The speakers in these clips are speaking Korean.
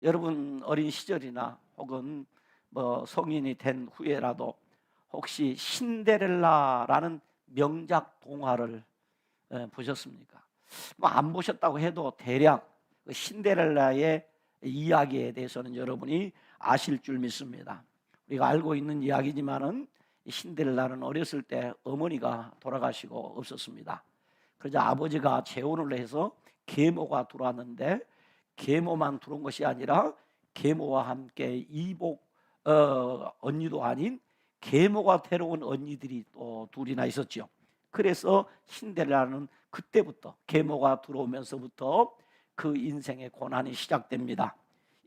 여러분 어린 시절이나 혹은 뭐 성인이 된 후에라도 혹시 신데렐라라는 명작 동화를 보셨습니까? 뭐 안 보셨다고 해도 대략 그 신데렐라의 이야기에 대해서는 여러분이 아실 줄 믿습니다. 우리가 알고 있는 이야기지만은 신데렐라는 어렸을 때 어머니가 돌아가시고 없었습니다. 그러자 아버지가 재혼을 해서 계모가 들어왔는데, 계모만 들어온 것이 아니라 계모와 함께 이복 언니도 아닌 계모가 데려온 언니들이 또 둘이나 있었죠. 그래서 신데렐라는 그때부터, 계모가 들어오면서부터 그 인생의 고난이 시작됩니다.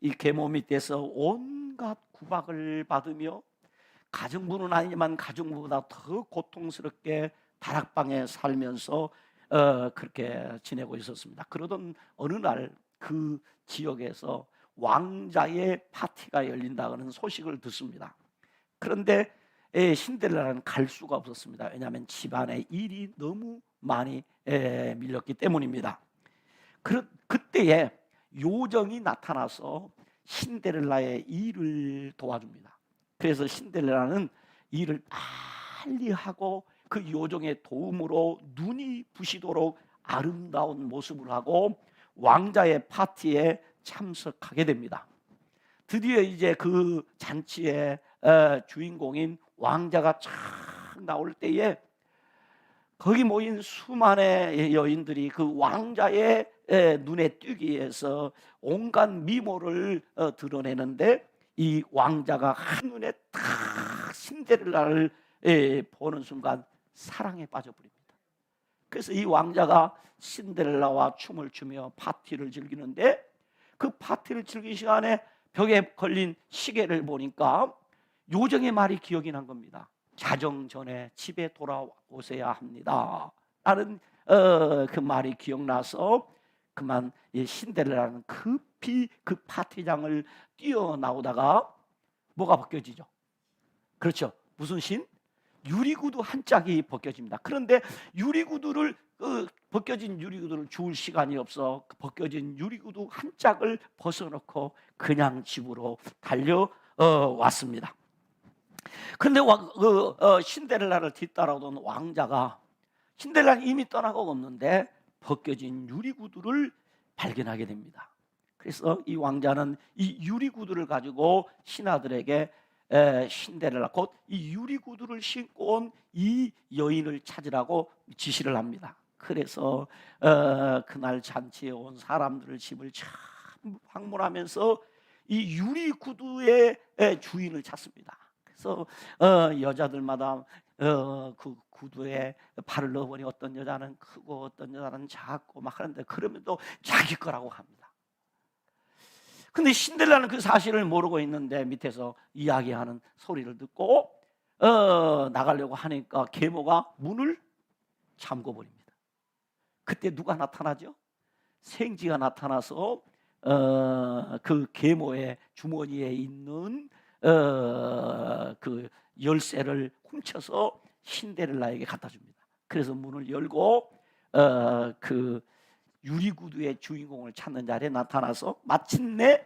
이 계모 밑에서 온갖 구박을 받으며 가정부는 아니지만 가정부보다 더 고통스럽게 다락방에 살면서 그렇게 지내고 있었습니다. 그러던 어느 날 그 지역에서 왕자의 파티가 열린다는 소식을 듣습니다. 그런데 신데렐라는 갈 수가 없었습니다. 왜냐하면 집안에 일이 너무 많이 밀렸기 때문입니다. 그때에 요정이 나타나서 신데렐라의 일을 도와줍니다. 그래서 신데렐라는 일을 빨리 하고 그 요정의 도움으로 눈이 부시도록 아름다운 모습을 하고 왕자의 파티에 참석하게 됩니다. 드디어 이제 그 잔치의 주인공인 왕자가 쫙 나올 때에 거기 모인 수많은 여인들이 그 왕자의 눈에 띄기 위해서 온갖 미모를 드러내는데, 이 왕자가 한눈에 딱 신데렐라를 보는 순간 사랑에 빠져버립니다. 그래서 이 왕자가 신데렐라와 춤을 추며 파티를 즐기는데, 그 파티를 즐긴 시간에 벽에 걸린 시계를 보니까 요정의 말이 기억이 난 겁니다. 자정 전에 집에 돌아오셔야 합니다 라는 그 말이 기억나서 그만 신데렐라는 급히 그 파티장을 뛰어나오다가 뭐가 벗겨지죠? 그렇죠. 무슨 신? 유리구두 한 짝이 벗겨집니다. 그런데 유리구두를 벗겨진 유리구두를 주울 시간이 없어 벗겨진 유리구두 한 짝을 벗어놓고 그냥 집으로 달려왔습니다. 그런데 신데렐라를 뒤따라오던 왕자가, 신데렐라는 이미 떠나고 없는데 벗겨진 유리구두를 발견하게 됩니다. 그래서 이 왕자는 이 유리구두를 가지고 신하들에게 신데렐라, 곧 이 유리구두를 신고 온 이 여인을 찾으라고 지시를 합니다. 그래서 그날 잔치에 온 사람들을 집을 참 방문하면서 이 유리구두의 주인을 찾습니다. 그래서 여자들마다 그 구두에 발을 넣어보니 어떤 여자는 크고 어떤 여자는 작고 막 하는데, 그러면 또 자기 거라고 합니다. 근데 신데렐라는 그 사실을 모르고 있는데 밑에서 이야기하는 소리를 듣고 나가려고 하니까 계모가 문을 잠궈버립니다. 그때 누가 나타나죠? 생쥐가 나타나서 그 계모의 주머니에 있는 그 열쇠를 훔쳐서 신데렐라에게 갖다 줍니다. 그래서 문을 열고 그 유리구두의 주인공을 찾는 자리에 나타나서 마침내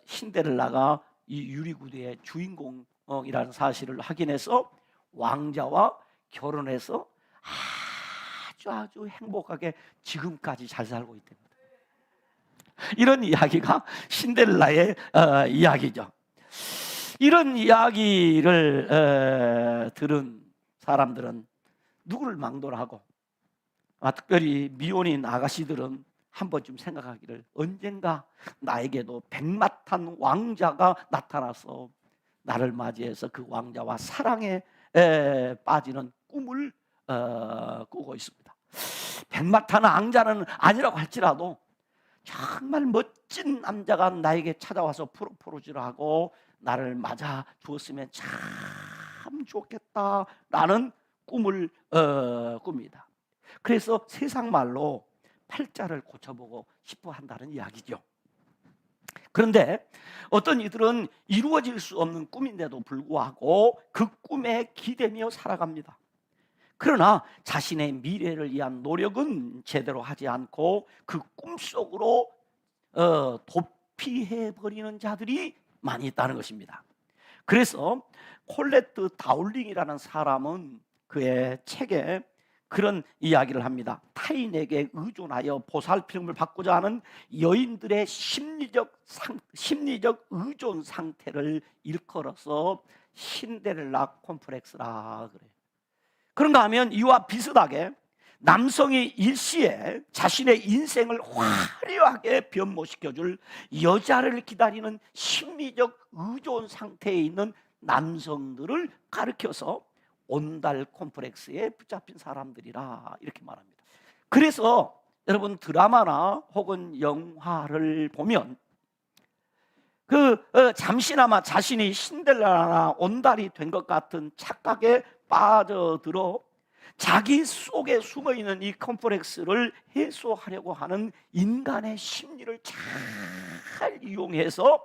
신데렐라가 이 유리구두의 주인공이라는 사실을 확인해서 왕자와 결혼해서 아주 행복하게 지금까지 잘 살고 있답니다. 이런 이야기가 신데렐라의 이야기죠. 이런 이야기를 들은 사람들은 누구를 망돌하고, 특별히 미혼인 아가씨들은 한 번쯤 생각하기를, 언젠가 나에게도 백마탄 왕자가 나타나서 나를 맞이해서 그 왕자와 사랑에 빠지는 꿈을 꾸고 있습니다. 백마탄 왕자는 아니라고 할지라도 정말 멋진 남자가 나에게 찾아와서 프로포즈를 하고 나를 맞아 주었으면 참 좋겠다라는 꿈을 꿉니다. 그래서 세상 말로 팔자를 고쳐보고 싶어 한다는 이야기죠. 그런데 어떤 이들은 이루어질 수 없는 꿈인데도 불구하고 그 꿈에 기대며 살아갑니다. 그러나 자신의 미래를 위한 노력은 제대로 하지 않고 그 꿈속으로 피해버리는 자들이 많이 있다는 것입니다. 그래서 콜레트 다울링이라는 사람은 그의 책에 그런 이야기를 합니다. 타인에게 의존하여 보살핌을 받고자 하는 여인들의 심리적 의존 상태를 일컬어서 신데렐라 콤플렉스라 그래요. 그런가 하면 이와 비슷하게 남성이 일시에 자신의 인생을 화려하게 변모시켜줄 여자를 기다리는 심리적 의존 상태에 있는 남성들을 가리켜서 온달 콤플렉스에 붙잡힌 사람들이라 이렇게 말합니다. 그래서 여러분 드라마나 혹은 영화를 보면 잠시나마 자신이 신데렐라나 온달이 된 것 같은 착각에 빠져들어 자기 속에 숨어있는 이 컴플렉스를 해소하려고 하는 인간의 심리를 잘 이용해서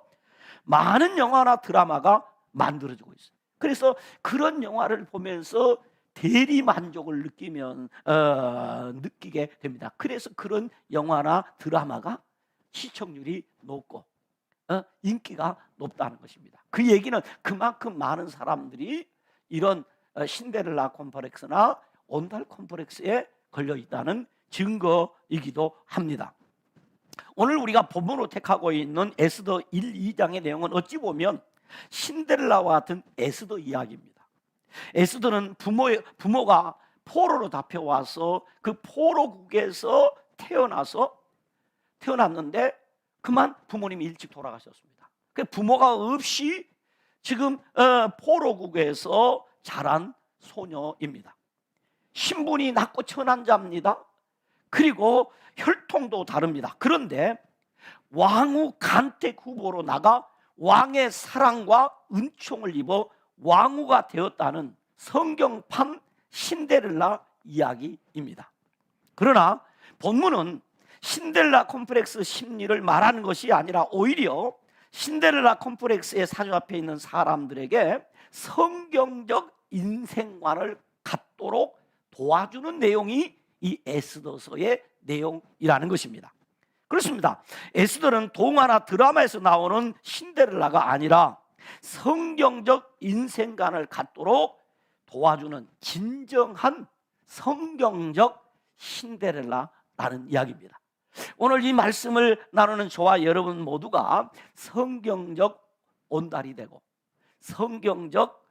많은 영화나 드라마가 만들어지고 있어요. 그래서 그런 영화를 보면서 대리 만족을 느끼게 됩니다. 그래서 그런 영화나 드라마가 시청률이 높고 인기가 높다는 것입니다. 그 얘기는 그만큼 많은 사람들이 이런 신데렐라 콤플렉스나 온달 콤플렉스에 걸려 있다는 증거이기도 합니다. 오늘 우리가 본문으로 택하고 있는 에스더 1, 2장의 내용은 어찌 보면 신데렐라와 같은 에스더 이야기입니다. 에스더는 부모가 포로로 잡혀와서 그 포로국에서 태어났는데 그만 부모님이 일찍 돌아가셨습니다. 그 부모가 없이 지금 포로국에서 자란 소녀입니다. 신분이 낮고 천한 자입니다. 그리고 혈통도 다릅니다. 그런데 왕후 간택 후보로 나가 왕의 사랑과 은총을 입어 왕후가 되었다는 성경판 신데렐라 이야기입니다. 그러나 본문은 신데렐라 콤플렉스 심리를 말하는 것이 아니라 오히려 신데렐라 콤플렉스에 사로잡혀 있는 사람들에게 성경적 인생관을 갖도록 도와주는 내용이 이 에스더서의 내용이라는 것입니다. 그렇습니다. 에스더는 동화나 드라마에서 나오는 신데렐라가 아니라 성경적 인생관을 갖도록 도와주는 진정한 성경적 신데렐라라는 이야기입니다. 오늘 이 말씀을 나누는 저와 여러분 모두가 성경적 온달이 되고 성경적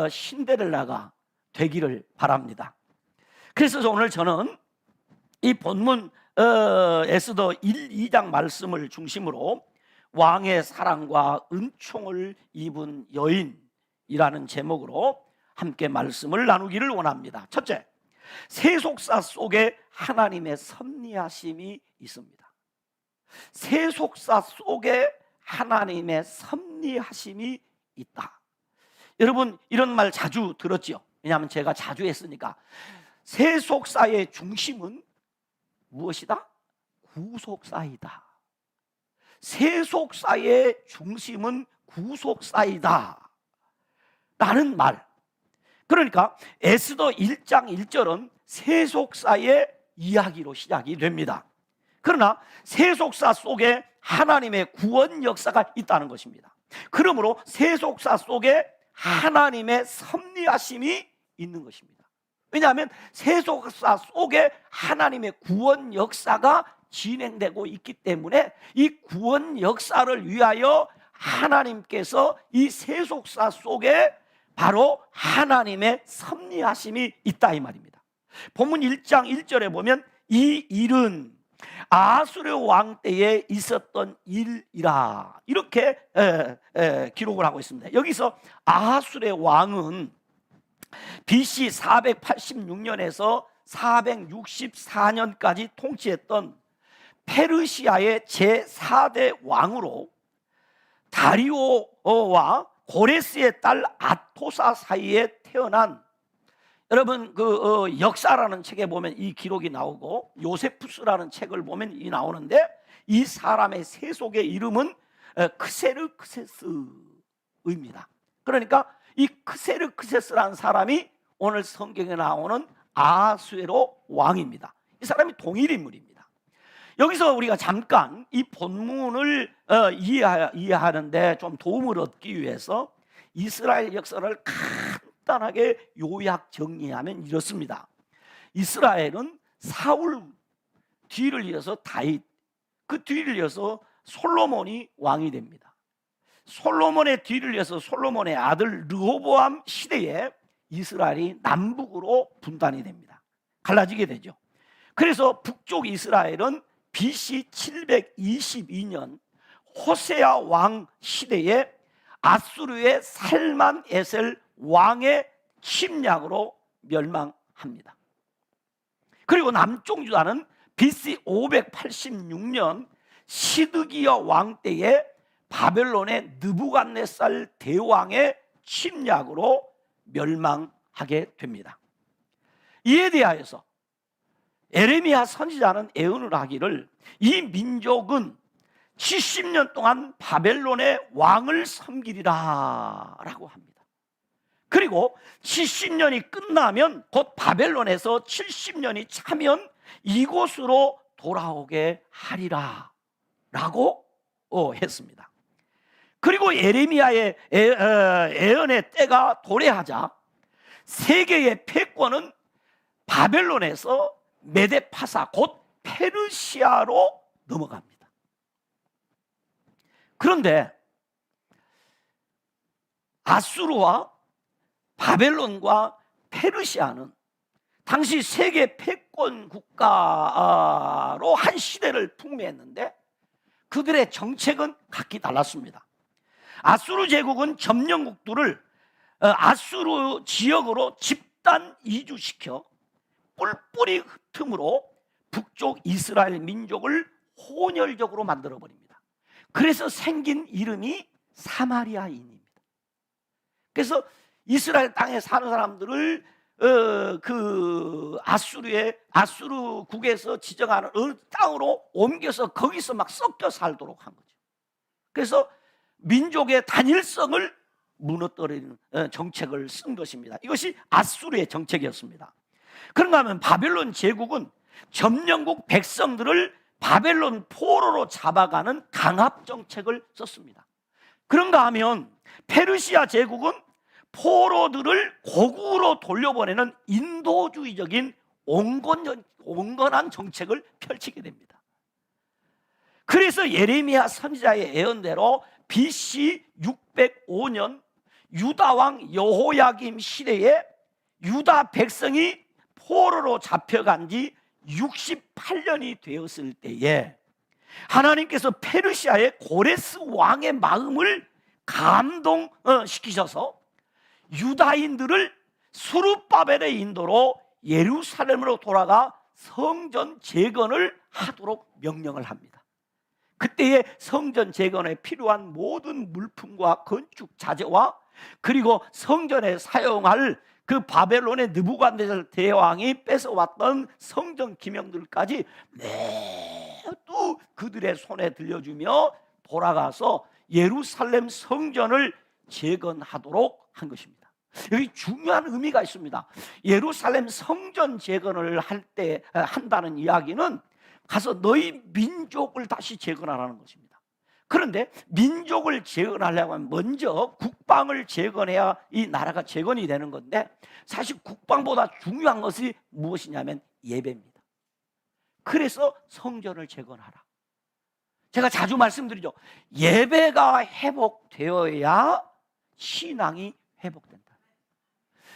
신데렐라가 되기를 바랍니다. 그래서 오늘 저는 이 본문 에스더 1, 2장 말씀을 중심으로 왕의 사랑과 은총을 입은 여인이라는 제목으로 함께 말씀을 나누기를 원합니다. 첫째, 세속사 속에 하나님의 섭리하심이 있습니다. 세속사 속에 하나님의 섭리하심이 있다. 여러분 이런 말 자주 들었죠? 왜냐하면 제가 자주 했으니까. 세속사의 중심은 무엇이다? 구속사이다. 세속사의 중심은 구속사이다 라는 말. 그러니까 에스더 1장 1절은 세속사의 이야기로 시작이 됩니다. 그러나 세속사 속에 하나님의 구원 역사가 있다는 것입니다. 그러므로 세속사 속에 하나님의 섭리하심이 있는 것입니다. 왜냐하면 세속사 속에 하나님의 구원 역사가 진행되고 있기 때문에 이 구원 역사를 위하여 하나님께서 이 세속사 속에 바로 하나님의 섭리하심이 있다 이 말입니다. 본문 1장 1절에 보면 이 일은 아수르 왕 때에 있었던 일이라 이렇게 기록을 하고 있습니다. 여기서 아수르 왕은 BC 486년에서 464년까지 통치했던 페르시아의 제4대 왕으로 다리오와 고레스의 딸 아토사 사이에 태어난, 여러분 역사라는 책에 보면 이 기록이 나오고 요세푸스라는 책을 보면 이 나오는데 이 사람의 세속의 이름은 크세르크세스입니다. 그러니까 이 크세르크세스라는 사람이 오늘 성경에 나오는 아수에로 왕입니다. 이 사람이 동일 인물입니다. 여기서 우리가 잠깐 이 본문을 이해하는데 좀 도움을 얻기 위해서 이스라엘 역사를 간단하게 요약 정리하면 이렇습니다. 이스라엘은 사울 뒤를 이어서 다윗, 그 뒤를 이어서 솔로몬이 왕이 됩니다. 솔로몬의 뒤를 이어서 솔로몬의 아들 르호보암 시대에 이스라엘이 남북으로 분단이 됩니다. 갈라지게 되죠. 그래서 북쪽 이스라엘은 BC 722년 호세아 왕 시대에 아수르의 살만 에셀 왕의 침략으로 멸망합니다. 그리고 남쪽 유다는 BC 586년 시드기야 왕 때에 바벨론의 느부갓네살 대왕의 침략으로 멸망하게 됩니다. 이에 대하여서 에레미야 선지자는 예언을 하기를 이 민족은 70년 동안 바벨론의 왕을 섬기리라 라고 합니다. 그리고 70년이 끝나면 곧 바벨론에서 70년이 차면 이곳으로 돌아오게 하리라 라고 했습니다. 그리고 예레미야의 예언의 때가 도래하자 세계의 패권은 바벨론에서 메데파사 곧 페르시아로 넘어갑니다. 그런데 아수르와 바벨론과 페르시아는 당시 세계 패권 국가로 한 시대를 풍미했는데 그들의 정책은 각기 달랐습니다. 아수르 제국은 점령국들을 아수르 지역으로 집단 이주시켜 뿔뿔이 흩음으로 북쪽 이스라엘 민족을 혼혈적으로 만들어버립니다. 그래서 생긴 이름이 사마리아인입니다. 그래서 이스라엘 땅에 사는 사람들을 그 아수르국에서 지정하는 어느 땅으로 옮겨서 거기서 막 섞여 살도록 한 거죠. 그래서 민족의 단일성을 무너뜨리는 정책을 쓴 것입니다. 이것이 아수르의 정책이었습니다. 그런가 하면 바벨론 제국은 점령국 백성들을 바벨론 포로로 잡아가는 강압 정책을 썼습니다. 그런가 하면 페르시아 제국은 포로들을 고국으로 돌려보내는 인도주의적인 온건한 정책을 펼치게 됩니다. 그래서 예레미야 선지자의 예언대로 BC 605년 유다 왕 여호야김 시대에 유다 백성이 포로로 잡혀간 지 68년이 되었을 때에 하나님께서 페르시아의 고레스 왕의 마음을 감동시키셔서 유다인들을 수르바벨의 인도로 예루살렘으로 돌아가 성전 재건을 하도록 명령을 합니다. 그때의 성전 재건에 필요한 모든 물품과 건축 자재와 그리고 성전에 사용할 그 바벨론의 느부갓네살 대왕이 뺏어왔던 성전 기명들까지 모두 그들의 손에 들려주며 돌아가서 예루살렘 성전을 재건하도록 한 것입니다. 여기 중요한 의미가 있습니다. 예루살렘 성전 재건을 한다는 이야기는 가서 너희 민족을 다시 재건하라는 것입니다. 그런데 민족을 재건하려고 하면 먼저 국방을 재건해야 이 나라가 재건이 되는 건데 사실 국방보다 중요한 것이 무엇이냐면 예배입니다. 그래서 성전을 재건하라. 제가 자주 말씀드리죠. 예배가 회복되어야 신앙이 회복된다.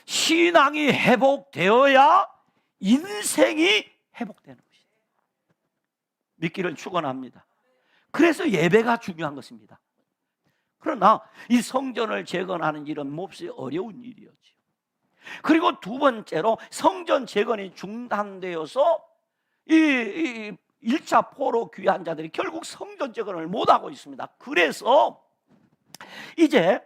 신앙이 회복되어야 인생이 회복되는 것이다. 믿기를 축원합니다. 그래서 예배가 중요한 것입니다. 그러나 이 성전을 재건하는 일은 몹시 어려운 일이었죠. 그리고 두 번째로 성전 재건이 중단되어서 이 1차 포로 귀환 자들이 결국 성전 재건을 못하고 있습니다. 그래서 이제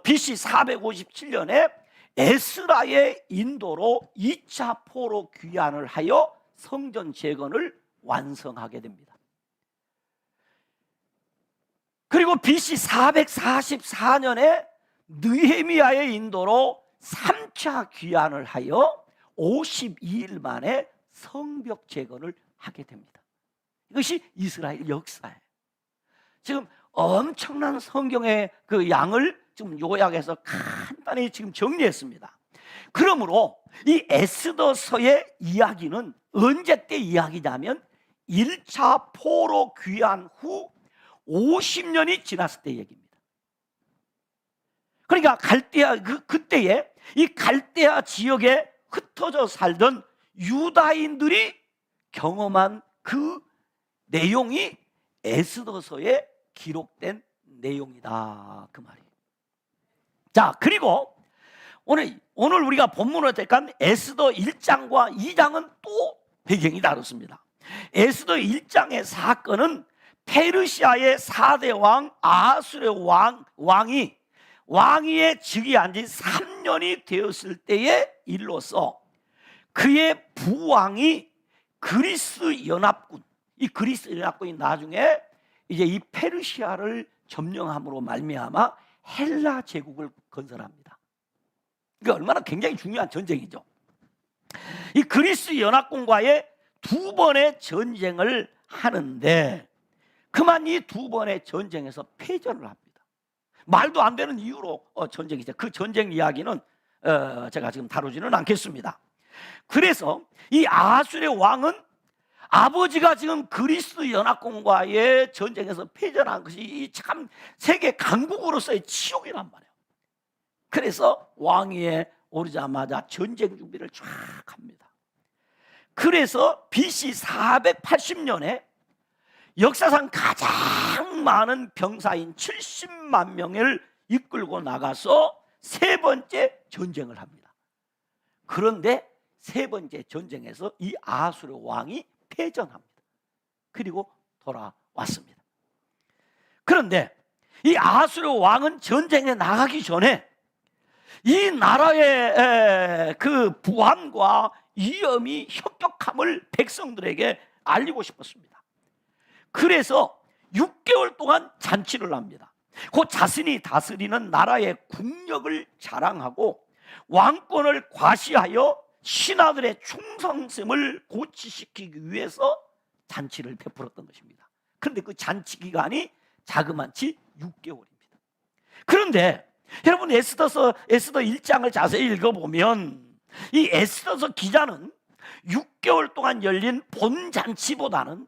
BC 457년에 에스라의 인도로 2차 포로 귀환을 하여 성전 재건을 완성하게 됩니다. 그리고 BC 444년에 느헤미야의 인도로 3차 귀환을 하여 52일 만에 성벽 재건을 하게 됩니다. 이것이 이스라엘 역사예요. 지금 엄청난 성경의 그 양을 좀 요약해서 간단히 지금 정리했습니다. 그러므로 이 에스더서의 이야기는 언제 때 이야기냐면 1차 포로 귀환 후 50년이 지났을 때 얘기입니다. 그러니까 갈대아 그때에 이 갈대아 지역에 흩어져 살던 유다인들이 경험한 그 내용이 에스더서에 기록된 내용이다, 그 말이에요. 자, 그리고 오늘 우리가 본문으로 택한 에스더 1장과 2장은 또 배경이 다릅니다. 에스더 1장의 사건은 페르시아의 4대 왕 아하수르 왕이 왕위에 즉위한 지 3년이 되었을 때의 일로서 그의 부왕이 그리스 연합군, 이 그리스 연합군이 나중에 이제 이 페르시아를 점령함으로 말미암아 헬라 제국을 건설합니다. 이게 얼마나 굉장히 중요한 전쟁이죠. 이 그리스 연합군과의 두 번의 전쟁을 하는데 그만 이 두 번의 전쟁에서 패전을 합니다. 말도 안 되는 이유로 전쟁이죠. 그 전쟁 이야기는 제가 지금 다루지는 않겠습니다. 그래서 이 아하수르의 왕은 아버지가 지금 그리스 연합군과의 전쟁에서 패전한 것이 참 세계 강국으로서의 치욕이란 말이에요. 그래서 왕위에 오르자마자 전쟁 준비를 쫙 합니다. 그래서 BC 480년에 역사상 가장 많은 병사인 70만 명을 이끌고 나가서 세 번째 전쟁을 합니다. 그런데 세 번째 전쟁에서 이 아하수르 왕이 패전합니다. 그리고 돌아왔습니다. 그런데 이 아하수르 왕은 전쟁에 나가기 전에 이 나라의 그 부안과 위험이 혁혁함을 백성들에게 알리고 싶었습니다. 그래서 6개월 동안 잔치를 합니다. 그 자신이 다스리는 나라의 국력을 자랑하고 왕권을 과시하여 신하들의 충성심을 고취시키기 위해서 잔치를 베풀었던 것입니다. 그런데 그 잔치 기간이 자그마치 6개월입니다. 그런데 여러분 에스더 1장을 자세히 읽어보면 이 에스더서 기자는 6개월 동안 열린 본 잔치보다는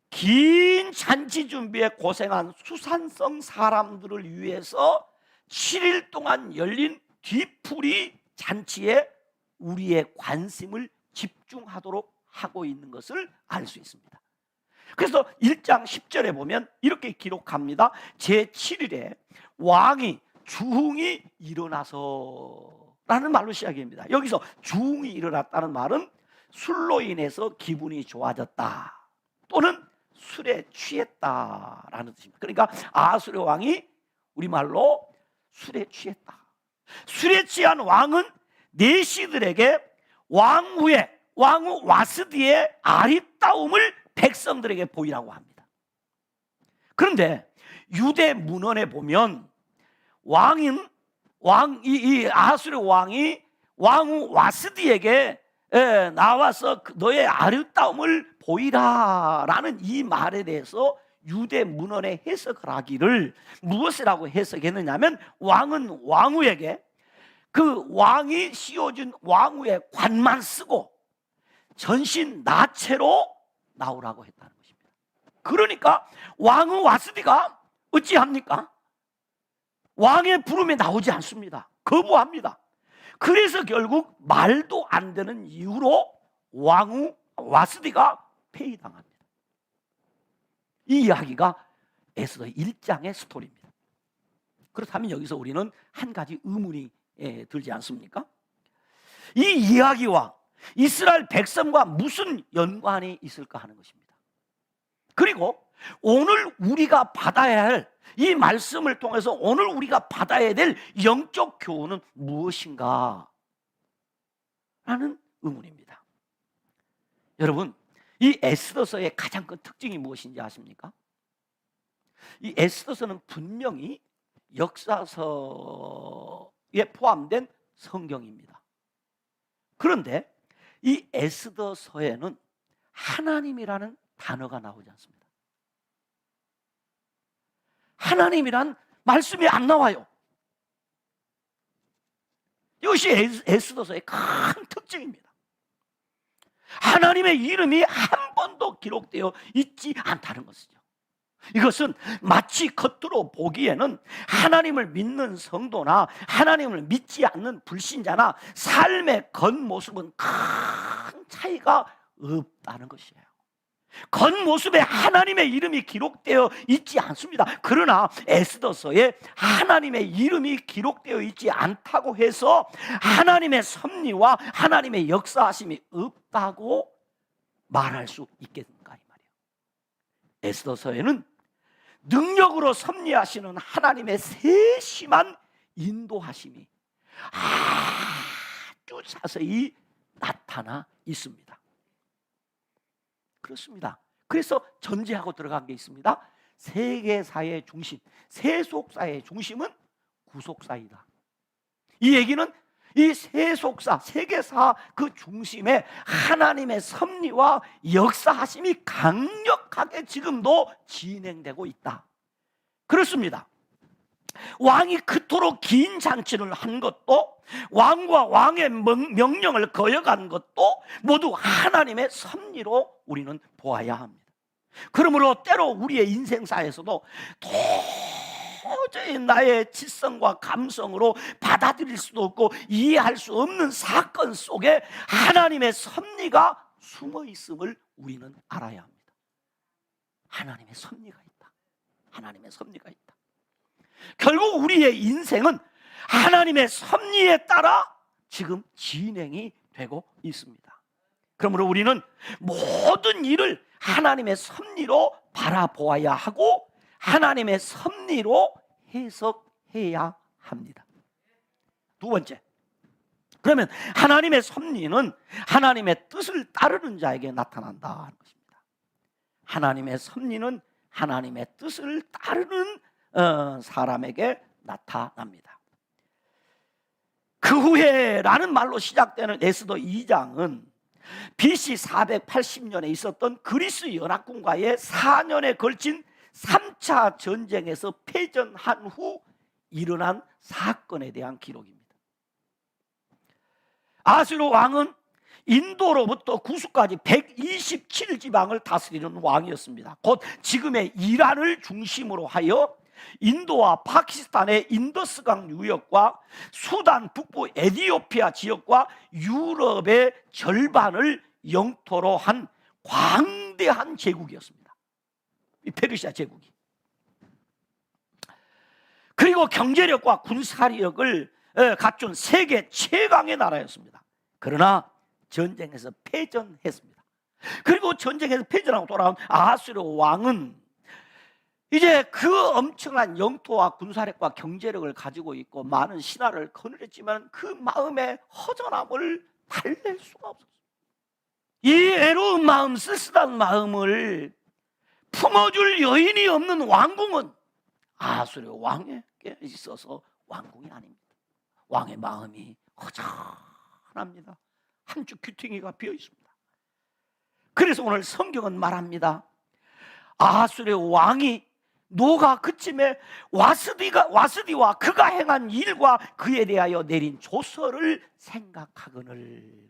긴 잔치 준비에 고생한 수산성 사람들을 위해서 7일 동안 열린 뒤풀이 잔치에 우리의 관심을 집중하도록 하고 있는 것을 알 수 있습니다. 그래서 1장 10절에 보면 이렇게 기록합니다. 제7일에 왕이 주흥이 일어나서 라는 말로 시작입니다. 여기서 주흥이 일어났다는 말은 술로 인해서 기분이 좋아졌다 또는 술에 취했다라는 뜻입니다. 그러니까 아하수르 왕이 우리말로 술에 취했다. 술에 취한 왕은 내시들에게 왕후 와스디의 아리따움을 백성들에게 보이라고 합니다. 그런데 유대 문헌에 보면 이 아하수르 왕이 왕후 와스디에게 나와서 너의 아리따움을 보이라라는 이 말에 대해서 유대 문헌에 해석을 하기를 무엇이라고 해석했느냐면 왕은 왕후에게 그 왕이 씌워준 왕후의 관만 쓰고 전신 나체로 나오라고 했다는 것입니다. 그러니까 왕후 와스디가 어찌합니까? 왕의 부름에 나오지 않습니다. 거부합니다. 그래서 결국 말도 안 되는 이유로 왕후 와스디가 폐위당합니다. 이 이야기가 에스더 1장의 스토리입니다. 그렇다면 여기서 우리는 한 가지 의문이 들지 않습니까? 이 이야기와 이스라엘 백성과 무슨 연관이 있을까 하는 것입니다. 그리고 오늘 우리가 받아야 할 이 말씀을 통해서 오늘 우리가 받아야 될 영적 교훈은 무엇인가 라는 의문입니다. 여러분, 이 에스더서의 가장 큰 특징이 무엇인지 아십니까? 이 에스더서는 분명히 역사서에 포함된 성경입니다. 그런데 이 에스더서에는 하나님이라는 단어가 나오지 않습니다. 하나님이란 말씀이 안 나와요. 이것이 에스더서의 큰 특징입니다. 하나님의 이름이 한 번도 기록되어 있지 않다는 것이죠. 이것은 마치 겉으로 보기에는 하나님을 믿는 성도나 하나님을 믿지 않는 불신자나 삶의 겉모습은 큰 차이가 없다는 것이에요. 겉모습에 하나님의 이름이 기록되어 있지 않습니다. 그러나 에스더서에 하나님의 이름이 기록되어 있지 않다고 해서 하나님의 섭리와 하나님의 역사하심이 없다고 말할 수 있겠는가 이 말이에요. 에스더서에는 능력으로 섭리하시는 하나님의 세심한 인도하심이 아주 자세히 나타나 있습니다. 그렇습니다. 그래서 전제하고 들어간 게 있습니다. 세계사의 중심, 세속사의 중심은 구속사이다. 이 얘기는 이 세속사, 세계사 그 중심에 하나님의 섭리와 역사하심이 강력하게 지금도 진행되고 있다. 그렇습니다. 왕이 그토록 긴 잔치를 한 것도, 왕과 왕의 명령을 거역한 것도 모두 하나님의 섭리로 우리는 보아야 합니다. 그러므로 때로 우리의 인생사에서도 도저히 나의 지성과 감성으로 받아들일 수도 없고 이해할 수 없는 사건 속에 하나님의 섭리가 숨어 있음을 우리는 알아야 합니다. 하나님의 섭리가 있다. 하나님의 섭리가 있다. 결국 우리의 인생은 하나님의 섭리에 따라 지금 진행이 되고 있습니다. 그러므로 우리는 모든 일을 하나님의 섭리로 바라보아야 하고 하나님의 섭리로 해석해야 합니다. 두 번째, 그러면 하나님의 섭리는 하나님의 뜻을 따르는 자에게 나타난다는 것입니다. 하나님의 섭리는 하나님의 뜻을 따르는 사람에게 나타납니다. 그 후에라는 말로 시작되는 에스더 2장은 BC 480년에 있었던 그리스 연합군과의 4년에 걸친 3차 전쟁에서 패전한 후 일어난 사건에 대한 기록입니다. 아수르 왕은 인도로부터 구수까지 127지방을 다스리는 왕이었습니다. 곧 지금의 이란을 중심으로 하여 인도와 파키스탄의 인더스강 유역과 수단 북부 에티오피아 지역과 유럽의 절반을 영토로 한 광대한 제국이었습니다. 이 페르시아 제국이. 그리고 경제력과 군사력을 갖춘 세계 최강의 나라였습니다. 그러나 전쟁에서 패전했습니다. 그리고 전쟁에서 패전하고 돌아온 아하수르 왕은 이제 그 엄청난 영토와 군사력과 경제력을 가지고 있고 많은 신하를 거느렸지만 그 마음의 허전함을 달랠 수가 없었어요. 이 외로운 마음, 쓸쓸한 마음을 품어줄 여인이 없는 왕궁은 아하수르 왕에게 있어서 왕궁이 아닙니다. 왕의 마음이 허전합니다. 한쪽 귀퉁이가 비어 있습니다. 그래서 오늘 성경은 말합니다. 아하수르 왕이 노가 그쯤에 와스디와 그가 행한 일과 그에 대하여 내린 조서를 생각하거늘.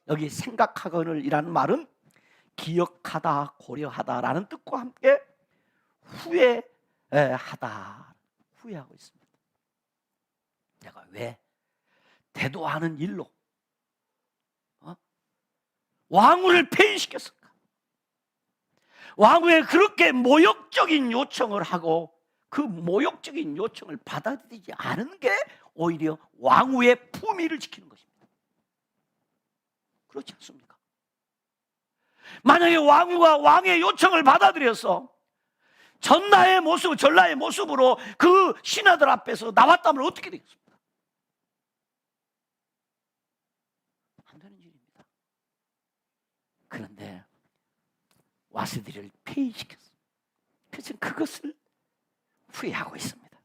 여기 생각하거늘이라는 말은 기억하다, 고려하다라는 뜻과 함께 후회하다, 후회하고 있습니다. 내가 왜 대도 않은 일로 왕후를 폐위시켰을까? 왕후에 그렇게 모욕적인 요청을 하고 그 모욕적인 요청을 받아들이지 않은 게 오히려 왕후의 품위를 지키는 것입니다. 그렇지 않습니까? 만약에 왕후가 왕의 요청을 받아들여서 전라의 모습으로 그 신하들 앞에서 나왔다면 어떻게 되겠습니까? 안 되는 일입니다. 그런데 와스디를 폐위시켰어요. 그래서 그것을 후회하고 있습니다.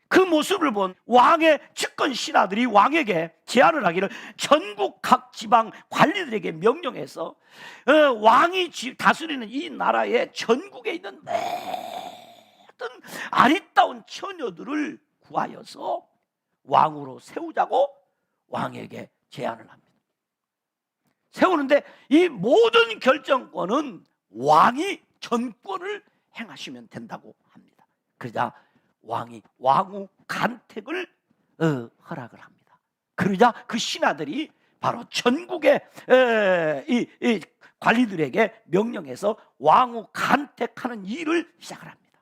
그 모습을 본 왕의 측근 신하들이 왕에게 제안을 하기를 전국 각 지방 관리들에게 명령해서 왕이 다스리는 이 나라의 전국에 있는 모든 아리따운 처녀들을 구하여서 왕으로 세우자고 왕에게 제안을 합니다. 세우는데 이 모든 결정권은 왕이 전권을 행하시면 된다고 합니다. 그러자 왕이 왕후 간택을 허락을 합니다. 그러자 그 신하들이 바로 전국의 이 관리들에게 명령해서 왕후 간택하는 일을 시작을 합니다.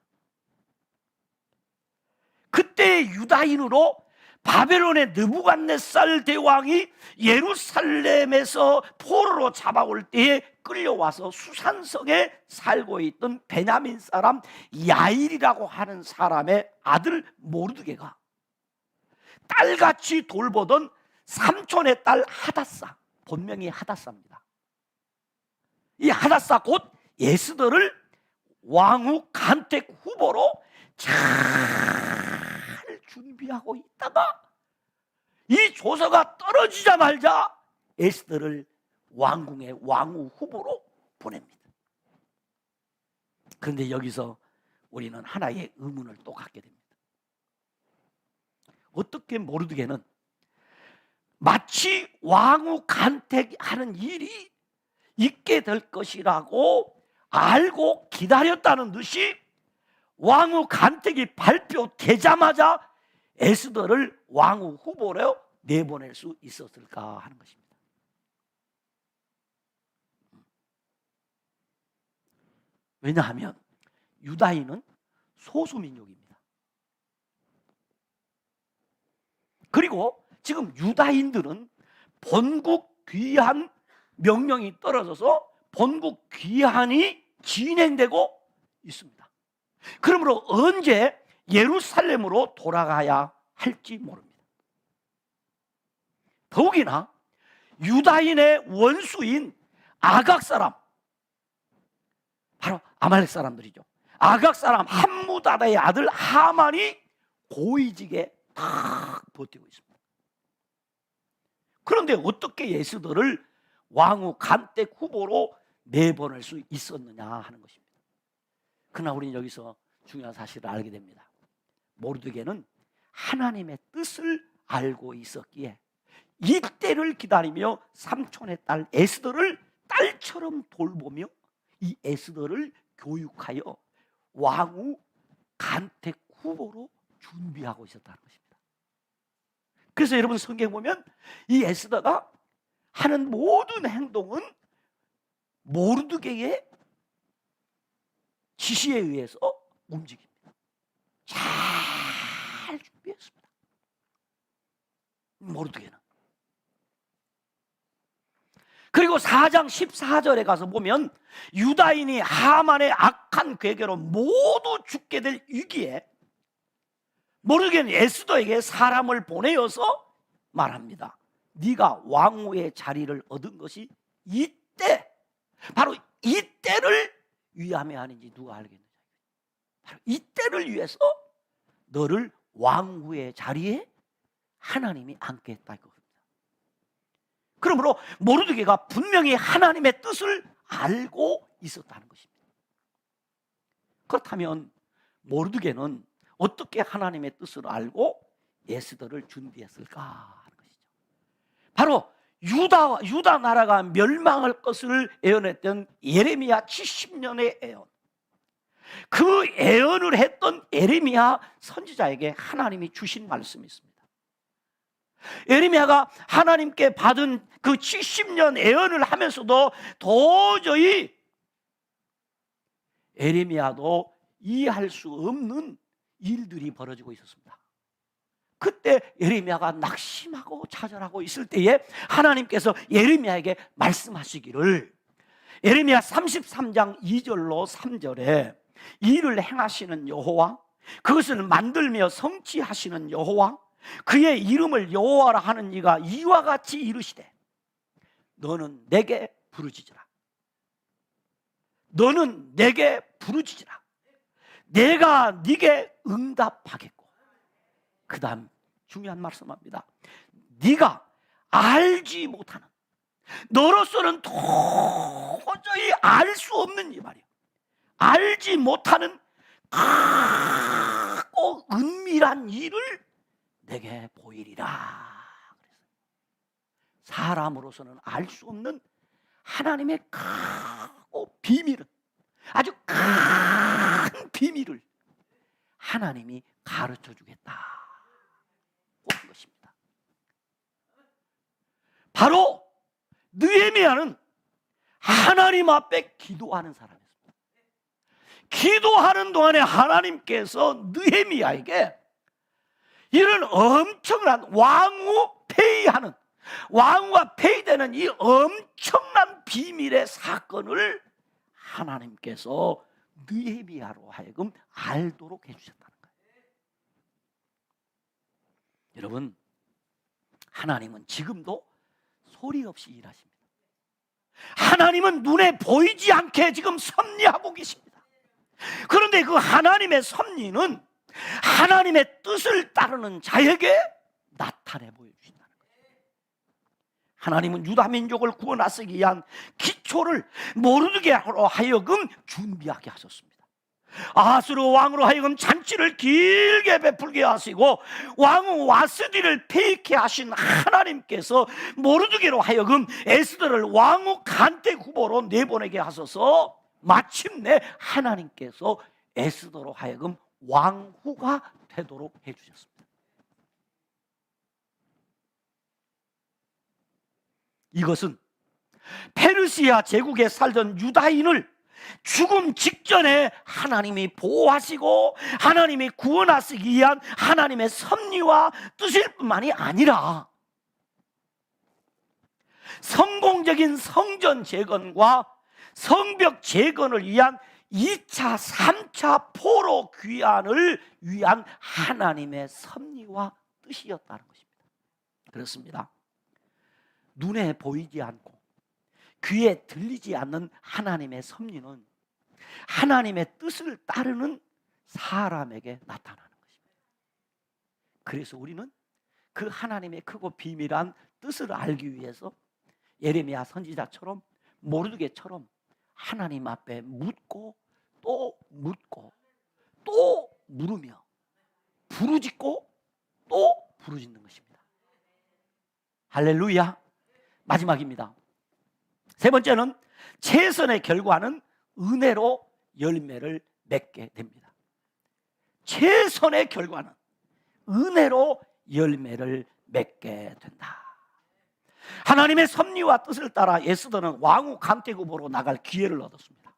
그때 유다인으로 바벨론의 느부갓네살 대왕이 예루살렘에서 포로로 잡아올 때에 끌려와서 수산성에 살고 있던 베냐민 사람 야일이라고 하는 사람의 아들 모르드게가 딸같이 돌보던 삼촌의 딸 하다사, 본명이 하다사입니다. 이 하다사 곧 에스더를 왕후 간택 후보로 잘 준비하고 있다가 이 조서가 떨어지자마자 에스더를 왕궁의 왕후 후보로 보냅니다. 그런데 여기서 우리는 하나의 의문을 또 갖게 됩니다. 어떻게 모르드게는 마치 왕후 간택하는 일이 있게 될 것이라고 알고 기다렸다는 듯이 왕후 간택이 발표되자마자 에스더를 왕후 후보로 내보낼 수 있었을까 하는 것입니다. 왜냐하면 유다인은 소수민족입니다. 그리고 지금 유다인들은 본국 귀환 명령이 떨어져서 본국 귀환이 진행되고 있습니다. 그러므로 언제 예루살렘으로 돌아가야 할지 모릅니다. 더욱이나 유다인의 원수인 아각 사람, 바로 아말렉 사람들이죠. 아각 사람 함무다다의 아들 하만이 고위직에 탁 버티고 있습니다. 그런데 어떻게 에스더를 왕후 간택 후보로 내보낼 수 있었느냐 하는 것입니다. 그러나 우리는 여기서 중요한 사실을 알게 됩니다. 모르드게는 하나님의 뜻을 알고 있었기에 이때를 기다리며 삼촌의 딸 에스더를 딸처럼 돌보며 이 에스더를 교육하여 왕후 간택 후보로 준비하고 있었다는 것입니다. 그래서 여러분 성경 보면 이 에스더가 하는 모든 행동은 모르드게의 지시에 의해서 움직입니다. 잘 준비했습니다. 모르드게는. 그리고 4장 14절에 가서 보면 유다인이 하만의 악한 괴계로 모두 죽게 될 위기에 모르드게는 에스더에게 사람을 보내어서 말합니다. 네가 왕후의 자리를 얻은 것이 이때, 바로 이때를 위함에 아닌지 누가 알겠느냐. 바로 이때를 위해서 너를 왕후의 자리에 하나님이 앉게 했다 이겁니다. 그러므로 모르드게가 분명히 하나님의 뜻을 알고 있었다는 것입니다. 그렇다면 모르드게는 어떻게 하나님의 뜻을 알고 에스더를 준비했을까 하는 것이죠. 바로 유다 나라가 멸망할 것을 예언했던 예레미야 70년의 예언, 그 예언을 했던 예레미야 선지자에게 하나님이 주신 말씀이 있습니다. 예레미야가 하나님께 받은 그 70년 예언을 하면서도 도저히 예레미야도 이해할 수 없는 일들이 벌어지고 있었습니다. 그때 예레미야가 낙심하고 좌절하고 있을 때에 하나님께서 예레미야에게 말씀하시기를, 예레미야 33장 2절로 3절에 일을 행하시는 여호와, 그것을 만들며 성취하시는 여호와, 그의 이름을 여호와라 하는 이가 이와 같이 이르시되 너는 내게 부르짖으라. 너는 내게 부르짖으라. 내가 네게 응답하겠고 그 다음 중요한 말씀합니다. 네가 알지 못하는, 너로서는 도저히 알 수 없는, 이 말이야, 알지 못하는 크고 은밀한 일을 내게 보이리라. 사람으로서는 알 수 없는 하나님의 크고 비밀은, 아주 큰 비밀을 하나님이 가르쳐 주겠다고 한 것입니다. 바로 느헤미야는 하나님 앞에 기도하는 사람이었습니다. 기도하는 동안에 하나님께서 느헤미야에게 이런 엄청난 왕후 폐위하는, 왕후가 폐위되는 이 엄청난 비밀의 사건을 하나님께서 느헤미야로 하여금 알도록 해주셨다는 거예요. 여러분, 하나님은 지금도 소리 없이 일하십니다. 하나님은 눈에 보이지 않게 지금 섭리하고 계십니다. 그런데 그 하나님의 섭리는 하나님의 뜻을 따르는 자에게 나타내 보여주신다는 거예요. 하나님은 유다 민족을 구원하시기 위한 기초를 모르드게로 하여금 준비하게 하셨습니다. 아하스로 왕으로 하여금 잔치를 길게 베풀게 하시고 왕후 와스디를 폐위케 하신 하나님께서 모르드게로 하여금 에스더를 왕후 간대 후보로 내보내게 하셔서 마침내 하나님께서 에스더로 하여금 왕후가 되도록 해주셨습니다. 이것은 페르시아 제국에 살던 유다인을 죽음 직전에 하나님이 보호하시고 하나님이 구원하시기 위한 하나님의 섭리와 뜻일 뿐만이 아니라 성공적인 성전 재건과 성벽 재건을 위한 2차, 3차 포로 귀환을 위한 하나님의 섭리와 뜻이었다는 것입니다. 그렇습니다. 눈에 보이지 않고 귀에 들리지 않는 하나님의 섭리는 하나님의 뜻을 따르는 사람에게 나타나는 것입니다. 그래서 우리는 그 하나님의 크고 비밀한 뜻을 알기 위해서 예레미야 선지자처럼 모르드게처럼 하나님 앞에 묻고 또 묻고 또 물으며 부르짖고 또 부르짖는 것입니다. 할렐루야. 마지막입니다. 세 번째는 최선의 결과는 은혜로 열매를 맺게 됩니다. 최선의 결과는 은혜로 열매를 맺게 된다. 하나님의 섭리와 뜻을 따라 에스더는 왕후 간택후보로 나갈 기회를 얻었습니다.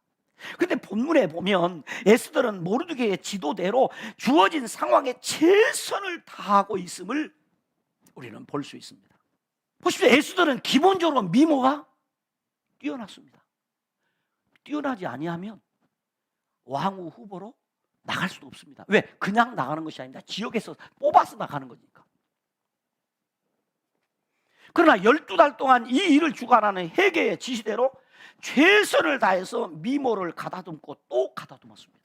그런데 본문에 보면 에스더는 모르드게의 지도대로 주어진 상황에 최선을 다하고 있음을 우리는 볼 수 있습니다. 보십시오. 에스더는 기본적으로 미모가 뛰어났습니다. 뛰어나지 아니하면 왕후 후보로 나갈 수도 없습니다. 왜? 그냥 나가는 것이 아닙니다. 지역에서 뽑아서 나가는 거니까. 그러나 12달 동안 이 일을 주관하는 헤게의 지시대로 최선을 다해서 미모를 가다듬고 또 가다듬었습니다.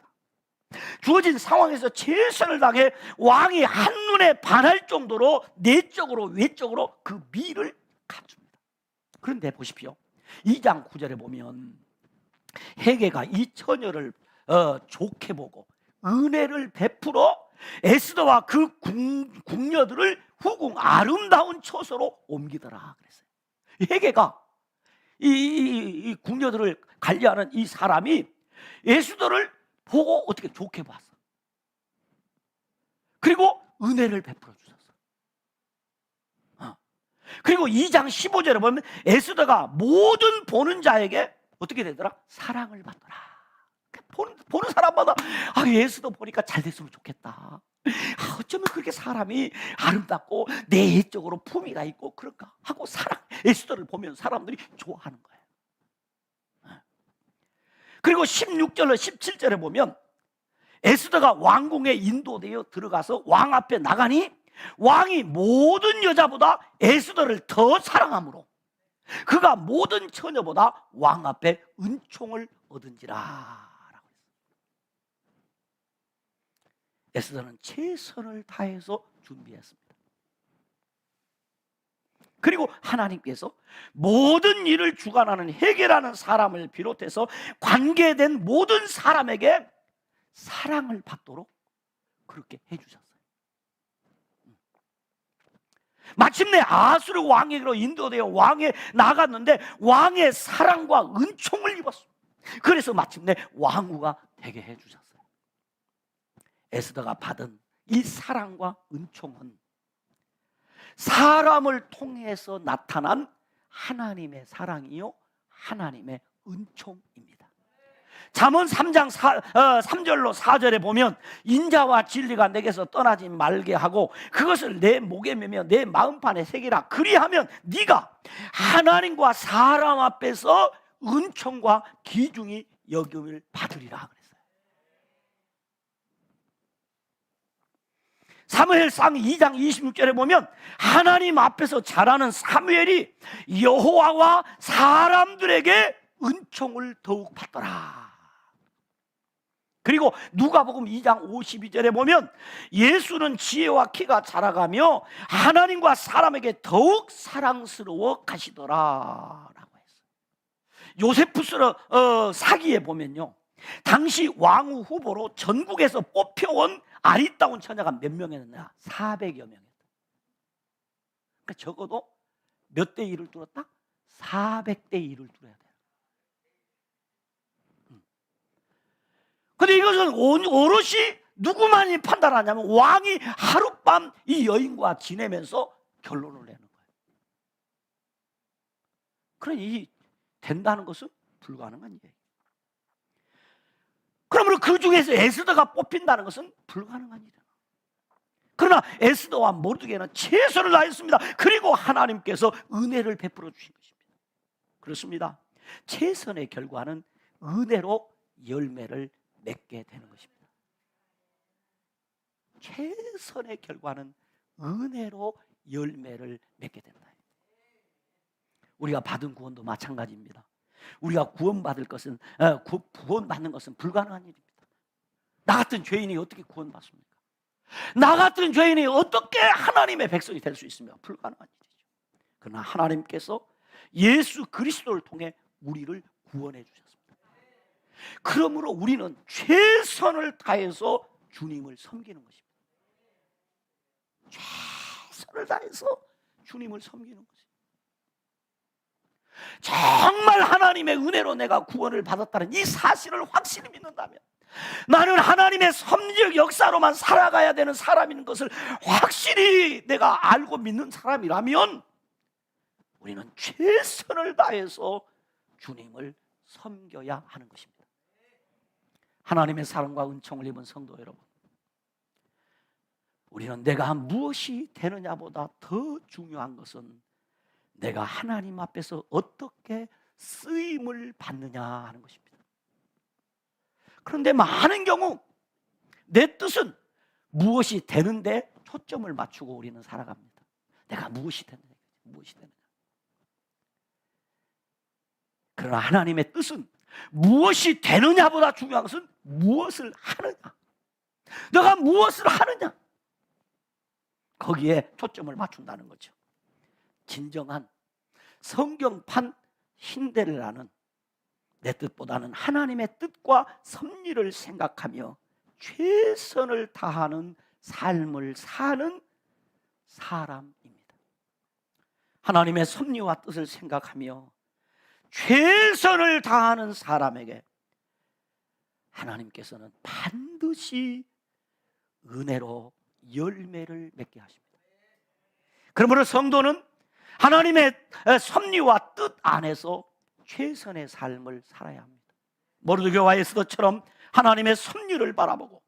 주어진 상황에서 최선을 다해 왕이 한눈에 반할 정도로 내적으로 외적으로 그 미를 갖춥니다. 그런데 보십시오. 2장 9절에 보면 헤게가 이 처녀를 좋게 보고 은혜를 베풀어 에스더와 그 궁녀들을 후궁 아름다운 처소로 옮기더라 그랬어요. 헤게가 이 궁녀들을 관리하는 이 사람이 에스더를 보고 어떻게 좋게 봤어. 그리고 은혜를 베풀어 주셨어. 그리고 2장 15절에 보면 에스더가 모든 보는 자에게 어떻게 되더라? 사랑을 받더라. 보는 사람마다 에스더 보니까 잘 됐으면 좋겠다. 어쩌면 그렇게 사람이 아름답고 내적으로 품위가 있고 그럴까 하고 에스더를 보면 사람들이 좋아하는 거예요. 그리고 16절로 17절에 보면 에스더가 왕궁에 인도되어 들어가서 왕 앞에 나가니 왕이 모든 여자보다 에스더를 더 사랑하므로 그가 모든 처녀보다 왕 앞에 은총을 얻은지라. 에스더는 최선을 다해서 준비했습니다. 그리고 하나님께서 모든 일을 주관하는 해결하는 사람을 비롯해서 관계된 모든 사람에게 사랑을 받도록 그렇게 해주셨어요. 마침내 아수르 왕에게로 인도되어 왕에 나갔는데 왕의 사랑과 은총을 입었어요. 그래서 마침내 왕후가 되게 해주셨어요. 에스더가 받은 이 사랑과 은총은 사람을 통해서 나타난 하나님의 사랑이요 하나님의 은총입니다. 잠언 3장 3절로 4절에 보면 인자와 진리가 내게서 떠나지 말게 하고 그것을 내 목에 매며 내 마음판에 새기라. 그리하면 네가 하나님과 사람 앞에서 은총과 기중이 여김을 받으리라 그랬어요. 사무엘상 2장 26절에 보면 하나님 앞에서 자라는 사무엘이 여호와와 사람들에게 은총을 더욱 받더라. 그리고 누가복음 2장 52절에 보면 예수는 지혜와 키가 자라가며 하나님과 사람에게 더욱 사랑스러워 가시더라 라고 했어요. 요세푸스 사기에 보면요, 당시 왕후 후보로 전국에서 뽑혀온 아리따운 처녀가 몇 명이었냐? 400여 명이었다. 그러니까 적어도 몇 대 1을 뚫었다? 400대 1을 뚫어야 돼요. 근데 이것은 오롯이 누구만이 판단하냐면 왕이 하룻밤 이 여인과 지내면서 결론을 내는 거예요. 그러니 된다는 것은 불가능한 일이에요. 그러므로 그 중에서 에스더가 뽑힌다는 것은 불가능한 일이에요. 그러나 에스더와 모르드게는 최선을 다했습니다. 그리고 하나님께서 은혜를 베풀어 주신 것입니다. 그렇습니다. 최선의 결과는 은혜로 열매를 맺게 되는 것입니다. 최선의 결과는 은혜로 열매를 맺게 된다. 우리가 받은 구원도 마찬가지입니다. 우리가 구원받을 것은 구원받는 것은 불가능한 일입니다. 나 같은 죄인이 어떻게 구원받습니까? 나 같은 죄인이 어떻게 하나님의 백성이 될 수 있으며 불가능한 일이죠. 그러나 하나님께서 예수 그리스도를 통해 우리를 구원해 주셨습니다. 그러므로 우리는 최선을 다해서 주님을 섬기는 것입니다. 최선을 다해서 주님을 섬기는 것입니다. 정말 하나님의 은혜로 내가 구원을 받았다는 이 사실을 확실히 믿는다면, 나는 하나님의 섭리적 역사로만 살아가야 되는 사람인 것을 확실히 내가 알고 믿는 사람이라면 우리는 최선을 다해서 주님을 섬겨야 하는 것입니다. 하나님의 사랑과 은총을 입은 성도 여러분, 우리는 내가 무엇이 되느냐보다 더 중요한 것은 내가 하나님 앞에서 어떻게 쓰임을 받느냐 하는 것입니다. 그런데 많은 경우 내 뜻은 무엇이 되는데 초점을 맞추고 우리는 살아갑니다. 내가 무엇이 되느냐, 무엇이 되느냐. 그러나 하나님의 뜻은 무엇이 되느냐보다 중요한 것은 무엇을 하느냐. 내가 무엇을 하느냐, 거기에 초점을 맞춘다는 거죠. 진정한 성경판 신데렐라는 내 뜻보다는 하나님의 뜻과 섭리를 생각하며 최선을 다하는 삶을 사는 사람입니다. 하나님의 섭리와 뜻을 생각하며 최선을 다하는 사람에게 하나님께서는 반드시 은혜로 열매를 맺게 하십니다. 그러므로 성도는 하나님의 섭리와 뜻 안에서 최선의 삶을 살아야 합니다. 모르드게와 에스더처럼 하나님의 섭리를 바라보고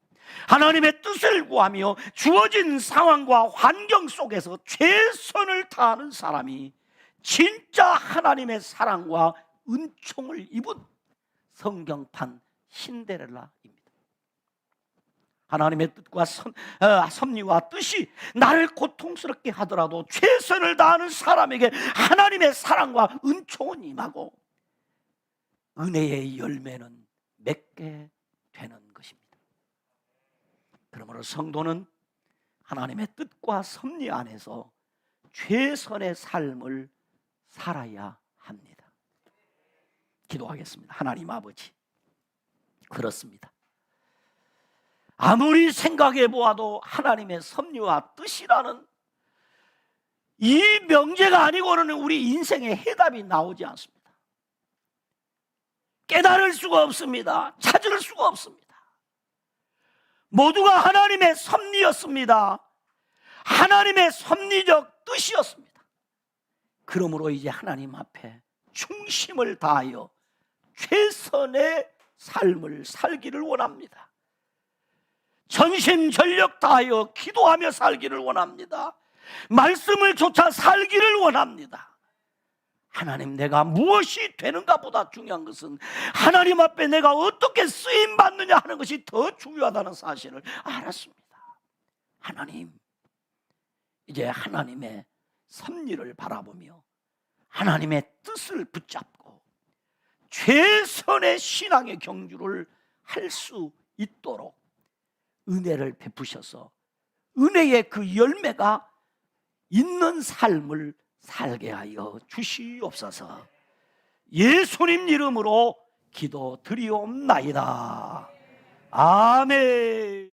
하나님의 뜻을 구하며 주어진 상황과 환경 속에서 최선을 다하는 사람이 진짜 하나님의 사랑과 은총을 입은 성경판 신데렐라입니다. 하나님의 뜻과 섭리와 뜻이 나를 고통스럽게 하더라도 최선을 다하는 사람에게 하나님의 사랑과 은총은 임하고 은혜의 열매는 맺게 되는 것입니다. 그러므로 성도는 하나님의 뜻과 섭리 안에서 최선의 삶을 살아야 합니다. 기도하겠습니다. 하나님 아버지, 그렇습니다. 아무리 생각해 보아도 하나님의 섭리와 뜻이라는 이 명제가 아니고는 우리 인생의 해답이 나오지 않습니다. 깨달을 수가 없습니다. 찾을 수가 없습니다. 모두가 하나님의 섭리였습니다. 하나님의 섭리적 뜻이었습니다. 그러므로 이제 하나님 앞에 중심을 다하여 최선의 삶을 살기를 원합니다. 전심전력 다하여 기도하며 살기를 원합니다. 말씀을 쫓아 살기를 원합니다. 하나님, 내가 무엇이 되는가 보다 중요한 것은 하나님 앞에 내가 어떻게 쓰임받느냐 하는 것이 더 중요하다는 사실을 알았습니다. 하나님, 이제 하나님의 섭리를 바라보며 하나님의 뜻을 붙잡고 최선의 신앙의 경주를 할 수 있도록 은혜를 베푸셔서 은혜의 그 열매가 있는 삶을 살게 하여 주시옵소서. 예수님 이름으로 기도드리옵나이다. 아멘.